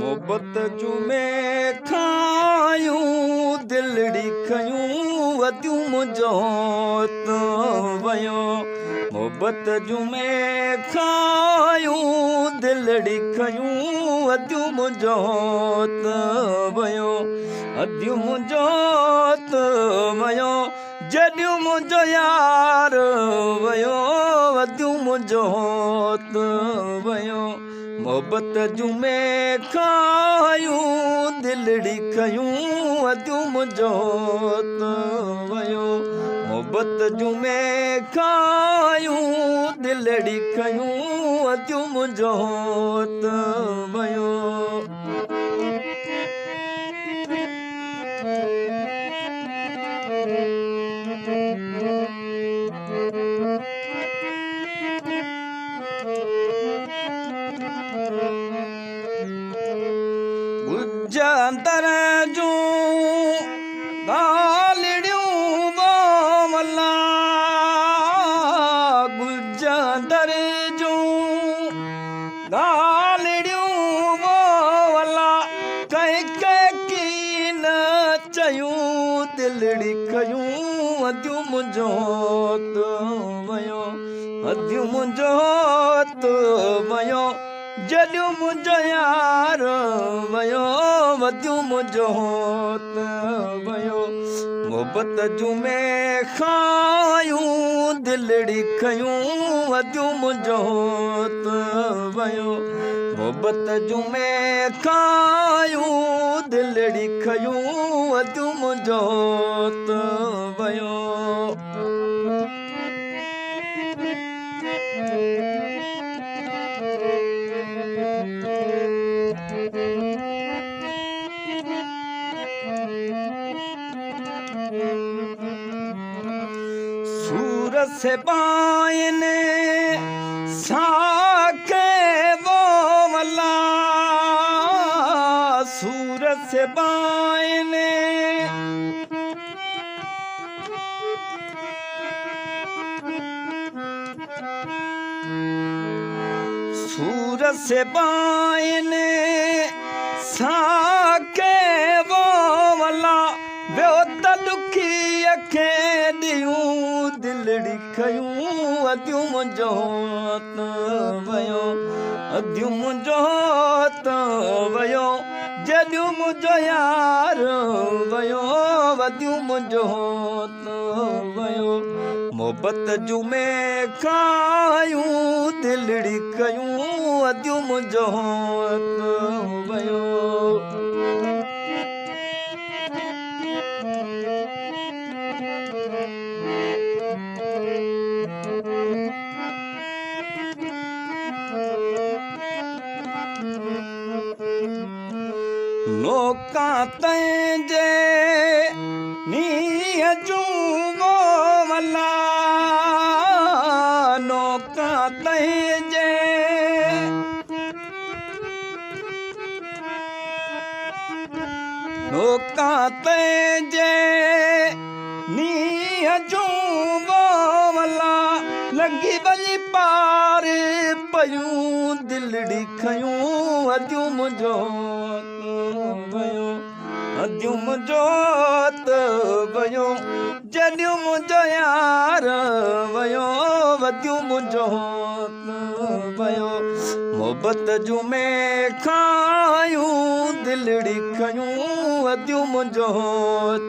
मोहब्बत जुमे खायूं दिलड़ी खयूं वधियूं मुंहिंजो त वयो मोहब्बत जुमे खायूं दिलड़ी खयूं वधियूं मुंहिंजो त वयो वधियूं मुंहिंजो त वयो जॾहिं मुंहिंजो यार वयो वधियूं मुंहिंजो त वयो मोहब्बत जुमे खायूं दिलड़ी खयूं वधियूं मुंहिंजो त वयो मोहब्बत जुमे खायूं दिलड़ी खयूं वधियूं मुंहिंजो त वयो अंदर जूं ॻाल्हियूं वला गुज अंदर जूं ॻाल्हियूं वला कंहिंखे न चयूं दिलड़ी खयूं वधियूं मुंहिंजो त वयो वधियूं मुंहिंजो त वयो जॾहिं मुंहिंजो यार वयो वधियूं मुंहिंजो त वयो मोहब्बत जुमे खायूं दिलड़ी खयूं वधियूं मुंहिंजो त वयो मोहब्बत जुमे खायूं दिलड़ी खयूं वधियूं मुंहिंजो त वयो सूर से बाइन साके वो वला सूर से बाइन सूर से बाइन साके वो वला ॿियो त ॾुखी अखे ॾियूं दिलड़ी खयूं वधियूं मुंहिंजो त वयो वधियूं मुंहिंजो त वयो जॾहिं मुंहिंजो यार वयो वधियूं मुंहिंजो त वयो मोहब्बत जुमे खायूं दिलड़ी खयूं वधियूं मुंहिंजो त वयो नोका तंहिंजे नीअ जूं वला नोका तंहिंजे नोका तंहिंजे नीअ जूं वला लॻी वञी पार पयूं दिलड़ी खयूं वधियूं मुंहिंजो वयो वधियूं मुंहिंजो त वयो जॾहिं मुंहिंजो यार वयो वधियूं मुंहिंजो त वयो मोहब्बत जुमे खायूं दिलड़ी खयूं वधियूं मुंहिंजो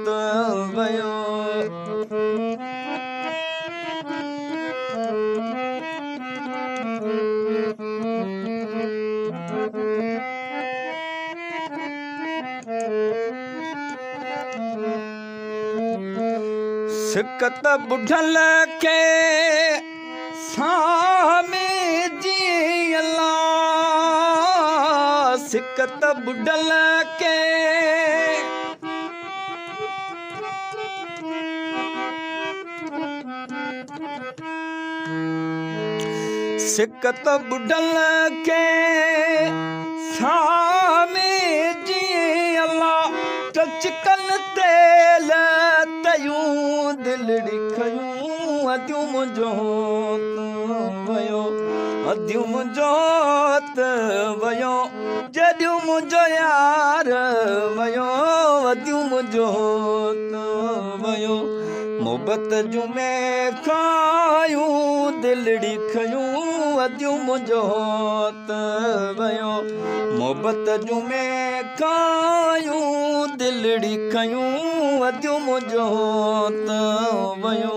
त वयो सिकत बुढ़ल के सामे जी अल्लाह सिकत बुढ़ल के सिकत बुढ़ल के सामे जी अल्लाह टचकन तेल तयूं दिलड़ी खयूं वधियूं मुंहिंजो त वयो वधियूं मुंहिंजो त वयो जॾहिं मुंहिंजो यार वयो वधियूं मुंहिंजो त वयो मोहबत जूं में खायूं दिलड़ी खयूं वधियूं मुंहिंजो त वयो मोहबत जूं में खायूं दिलड़ी खयूं वधियूं मुंहिंजो त वयो